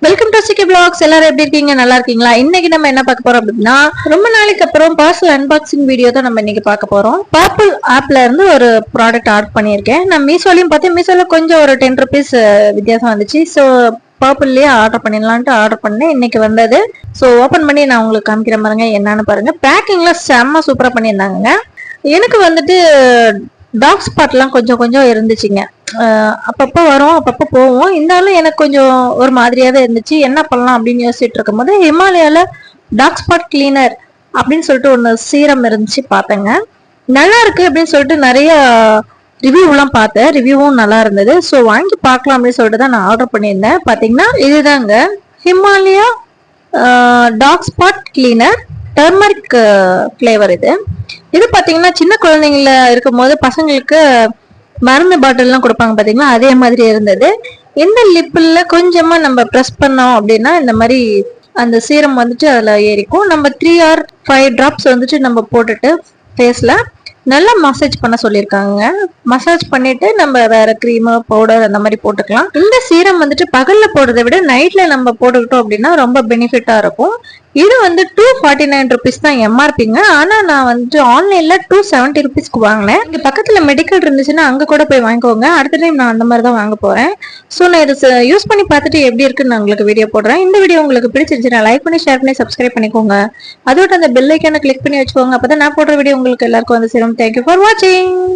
Welcome to சிகே vlogs. எல்லாரும் எப்படி இருக்கீங்க? நல்லா இருக்கீங்களா? இன்னைக்கு நம்ம என்ன பார்க்க போறோம் அப்படின்னா, ரொம்ப நாளைக்கு அப்புறம் பார்சல் அன்பாக்சிங் வீடியோ தான் நம்ம இன்னைக்கு பார்க்க போறோம். பர்பிள் ஆப்ல இருந்து ஒரு ப்ராடக்ட் ஆர்டர் பண்ணியிருக்கேன். நான் மீஷோலையும் பார்த்தேன். மீஷோல கொஞ்சம் ஒரு 10 rupees வித்தியாசம் வந்துச்சு. ஸோ பர்பிள்லயே ஆர்டர் பண்ணிடலான்ட்டு ஆர்டர் பண்ணேன். இன்னைக்கு வந்தது. ஸோ ஓப்பன் பண்ணி நான் உங்களுக்கு காமிக்கிற பாருங்க, என்னன்னு பாருங்க. பேக்கிங்லாம் செம்ம சூப்பரா பண்ணியிருந்தாங்க. எனக்கு வந்துட்டு டாக் ஸ்பாட்லாம் கொஞ்சம் கொஞ்சம் இருந்துச்சுங்க. அப்பப்போ வரும், அப்பப்போ போவோம். இருந்தாலும் எனக்கு கொஞ்சம் ஒரு மாதிரியாவே இருந்துச்சு. என்ன பண்ணலாம் அப்படின்னு யோசிச்சுட்டு இருக்கும் போது ஹிமாலயால டாக் ஸ்பாட் கிளீனர் அப்படின்னு சொல்லிட்டு ஒன்று சீரம் இருந்துச்சு, பார்த்தேங்க. நல்லா இருக்கு அப்படின்னு சொல்லிட்டு நிறைய ரிவ்யூலாம் பார்த்தேன். ரிவ்யூவும் நல்லா இருந்தது. ஸோ வாங்கி பார்க்கலாம் அப்படின்னு சொல்லிட்டு தான் நான் ஆர்டர் பண்ணியிருந்தேன். பார்த்தீங்கன்னா இதுதாங்க Himalaya talk spot cleaner turmeric flavour. இது பார்த்தீங்கன்னா சின்ன குழந்தைங்கள இருக்கும் போது பசங்களுக்கு மருந்து பாட்டில்லாம் கொடுப்பாங்க பார்த்தீங்களா, அதே மாதிரி இருந்தது. இந்த லிப்பில் கொஞ்சமா நம்ம ப்ரெஸ் பண்ணோம் அப்படின்னா இந்த மாதிரி அந்த சீரம் வந்துட்டு அதில் ஏறிக்கும். நம்ம 3 or 5 drops வந்துட்டு நம்ம போட்டுட்டு ஃபேஸில் நல்லா மசாஜ் பண்ண சொல்லியிருக்காங்க. மசாஜ் பண்ணிட்டு நம்ம வேற கிரீமு பவுடர் அந்த மாதிரி போட்டுக்கலாம். இந்த சீரம் வந்துட்டு பகல்ல போடுறதை விட நைட்ல நம்ம போட்டுக்கிட்டோம் அப்படின்னா ரொம்ப பெனிஃபிட்டா இருக்கும். இது வந்து 249 rupees தான் எம்ஆர்பிங்க. ஆனா நான் வந்துட்டு ஆன்லைன்ல 270 rupeesக்கு வாங்கினேன். இங்க பக்கத்துல மெடிக்கல் இருந்துச்சுன்னா அங்க கூட போய் வாங்கிக்கோங்க. அடுத்த டைம் நான் அந்த மாதிரி தான் வாங்க போறேன். ஸோ நான் இதை யூஸ் பண்ணி பார்த்துட்டு எப்படி இருக்குன்னு நான் உங்களுக்கு வீடியோ போடுறேன். இந்த வீடியோ உங்களுக்கு பிடிச்சிருந்துச்சுன்னா லைக் பண்ணி ஷேர் பண்ணி சப்ஸ்கிரைப் பண்ணிக்கோங்க. அதோட அந்த பெல் ஐக்கானை கிளிக் பண்ணி வச்சுக்கோங்க. அப்பதான் நான் போடுற வீடியோ உங்களுக்கு எல்லாருக்கும் வந்து சேரும். Thank you for watching.